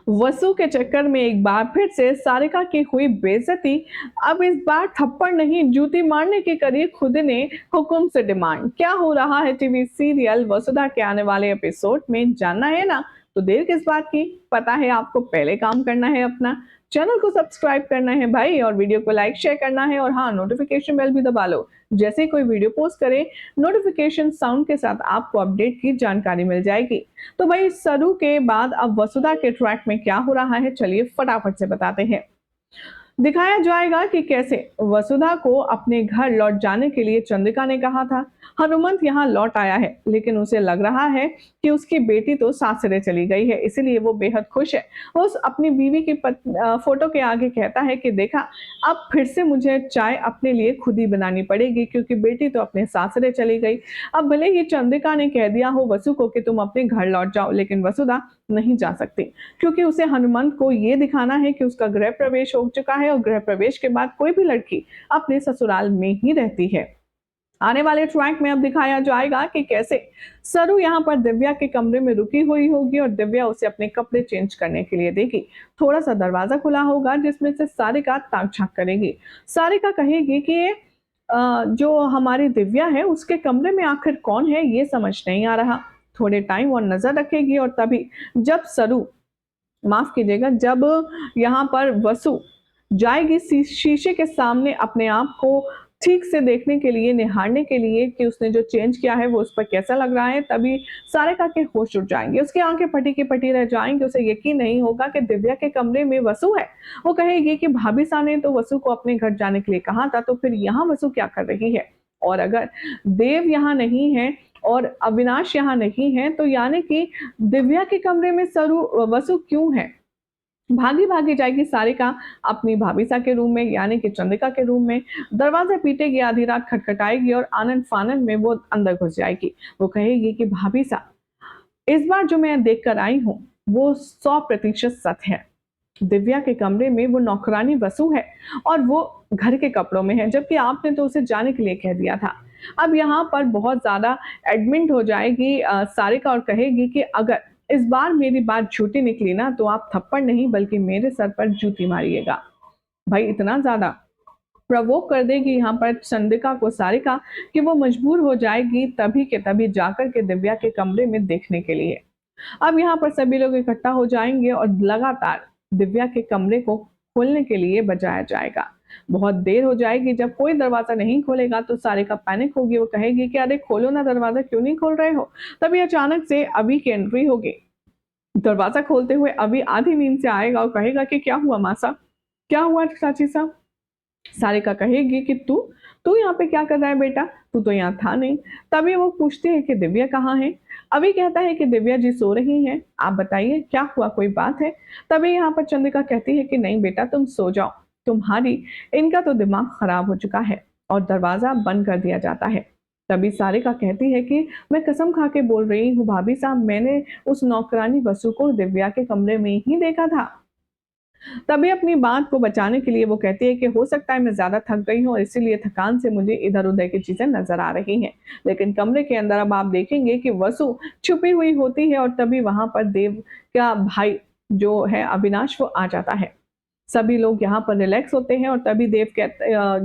वसु के चक्कर में एक बार फिर से सारिका की हुई बेइज्जती। अब इस बार थप्पड़ नहीं जूती मारने की करी खुद ने हुकुम से डिमांड। क्या हो रहा है टीवी सीरियल वसुधा के आने वाले एपिसोड में, जानना है ना? तो देर किस बात की, पता है आपको, पहले काम करना है अपना, चैनल को सब्सक्राइब करना है भाई, और वीडियो को लाइक शेयर करना है, और हाँ, नोटिफिकेशन बेल भी दबा लो। जैसे ही कोई वीडियो पोस्ट करे, नोटिफिकेशन साउंड के साथ आपको अपडेट की जानकारी मिल जाएगी। तो भाई, सरू के बाद अब वसुधा के ट्रैक में क्या हो रहा है, चलिए फटाफट से बताते हैं। दिखाया जाएगा कि कैसे वसुधा को अपने घर लौट जाने के लिए चंद्रिका ने कहा था। हनुमंत यहाँ लौट आया है, लेकिन उसे लग रहा है कि उसकी बेटी तो सासरे चली गई है, इसीलिए वो बेहद खुश है। वो उस अपनी बीवी की फोटो के आगे कहता है कि देखा, अब फिर से मुझे चाय अपने लिए खुद ही बनानी पड़ेगी, क्योंकि बेटी तो अपने सासरे चली गई। अब भले ही चंद्रिका ने कह दिया हो वसु को कि तुम अपने घर लौट जाओ, लेकिन वसुधा नहीं जा सकती, क्योंकि उसे हनुमंत को ये दिखाना है कि उसका गृह प्रवेश हो चुका है, और गृह प्रवेश के बाद कोई भी लड़की अपने ससुराल में ही रहती है। आने वाले ट्रैक में अब दिखाया जाएगा कि कैसे सरू यहाँ पर दिव्या के कमरे में रुकी हुई होगी, और दिव्या उसे अपने कपड़े चेंज करने के लिए देगी। थोड़ा सा दरवाजा खुला होगा, जिसमें से सारिका ताक झांक करेगी। सारिका कहेगी कि जो हमारी दिव्या है उसके कमरे में आखिर कौन है, ये समझ नहीं आ रहा। थोड़े टाइम और नजर रखेगी, और तभी जब सरू, माफ कीजिएगा, जब यहाँ पर वसु जाएगी शीशे के सामने अपने आप को ठीक से देखने के लिए, निहारने के लिए कि उसने जो चेंज किया है वो उस पर कैसा लग रहा है, तभी सारिका के होश उड़ जाएंगे। उसकी आंखें फटी की फटी रह जाएंगी। उसे यकीन नहीं होगा कि दिव्या के कमरे में वसु है। वो कहेगी कि भाभी सा ने तो वसु को अपने घर जाने के लिए कहा था, तो फिर यहाँ वसु क्या कर रही है? और अगर देव यहाँ नहीं है और अविनाश यहाँ नहीं है, तो यानी कि दिव्या के कमरे में वसु क्यों है? भागी भागी जाएगी सारिका अपनी भाभीसा के रूम में, यानी कि चंद्रिका के रूम में। दरवाजा पीटेगी, आधी रात खटखटाएगी, और आनंद फानन में वो अंदर घुस जाएगी। वो कहेगी कि भाभीसा, इस बार जो मैं देख कर आई हूँ वो 100% सच है। दिव्या के कमरे में वो नौकरानी वसु है, और वो घर के कपड़ों में है, जबकि आपने तो उसे जाने के लिए कह दिया था। अब यहाँ पर बहुत ज्यादा एडमिट हो जाएगी सारिका, और कहेगी कि अगर इस बार मेरी बात झूठी निकली ना, तो आप थप्पड़ नहीं बल्कि मेरे सर पर जूती मारिएगा। भाई, इतना ज्यादा प्रवोक कर देगी यहाँ पर चंद्रिका को सारिका कि वो मजबूर हो जाएगी तभी के तभी जाकर के दिव्या के कमरे में देखने के लिए। अब यहाँ पर सभी लोग इकट्ठा हो जाएंगे, और लगातार दिव्या के कमरे को खोलने के लिए बजाया जाएगा। बहुत देर हो जाएगी। जब कोई दरवाजा नहीं खोलेगा तो सारिका पैनिक होगी। वो कहेगी कि अरे खोलो ना दरवाजा, क्यों नहीं खोल रहे हो? तभी अचानक से अभी की एंट्री होगी। दरवाजा खोलते हुए अभी आधी नींद से आएगा और कहेगा कि क्या हुआ मासा, क्या हुआ चाची साहब? सारिका कहेगी कि तू तू यहाँ पे क्या कर रहा है बेटा, तू तो यहाँ था नहीं। तभी वो पूछती है कि दिव्या कहाँ है? अभी कहता है कि दिव्या जी सो रही हैं, आप बताइए क्या हुआ, कोई बात है? तभी यहाँ पर चंद्रिका कहती है कि नहीं बेटा, तुम सो जाओ, तुम्हारी इनका तो दिमाग खराब हो चुका है, और दरवाजा बंद कर दिया जाता है। तभी सारिका कहती है कि मैं कसम खा के बोल रही हूँ भाभी साहब, मैंने उस नौकरानी वसु को दिव्या के कमरे में ही देखा था। तभी अपनी बात को बचाने के लिए वो कहती है कि हो सकता है मैं ज्यादा थक गई हूँ, और इसीलिए थकान से मुझे इधर उधर की चीजें नजर आ रही हैं। लेकिन कमरे के अंदर अब आप देखेंगे कि वसु छुपी हुई होती है, और तभी वहां पर देव का भाई जो है अविनाश वो आ जाता है। सभी लोग यहाँ पर रिलैक्स होते हैं, और तभी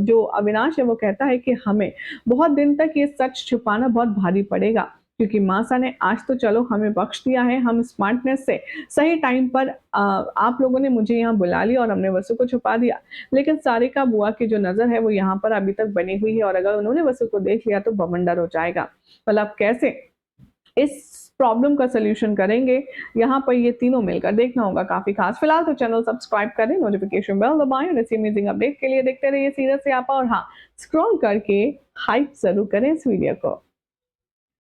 जो अविनाश है वो कहता है कि हमें बहुत दिन तक ये सच छुपाना बहुत भारी पड़ेगा, क्योंकि मासा ने आज तो चलो हमें बख्श दिया है, हम स्मार्टनेस से सही टाइम पर आप लोगों ने मुझे यहाँ बुला लिया और हमने वसु को छुपा दिया। लेकिन सारिका बुआ की जो नजर है वो यहाँ पर अभी तक बनी हुई है, और अगर उन्होंने वसु को देख लिया तो बवंडर हो जाएगा। मतलब कैसे इस प्रॉब्लम का सोल्यूशन करेंगे, यहाँ पर ये तीनों मिलकर देखना होगा काफी खास। फिलहाल तो चैनल सब्सक्राइब करें, नोटिफिकेशन बेल दबाएं, और ऐसी अमेजिंग अपडेट के लिए देखते रहिए सीरियल से आप। और हाँ, स्क्रॉल करके हाइप जरूर करें इस वीडियो को।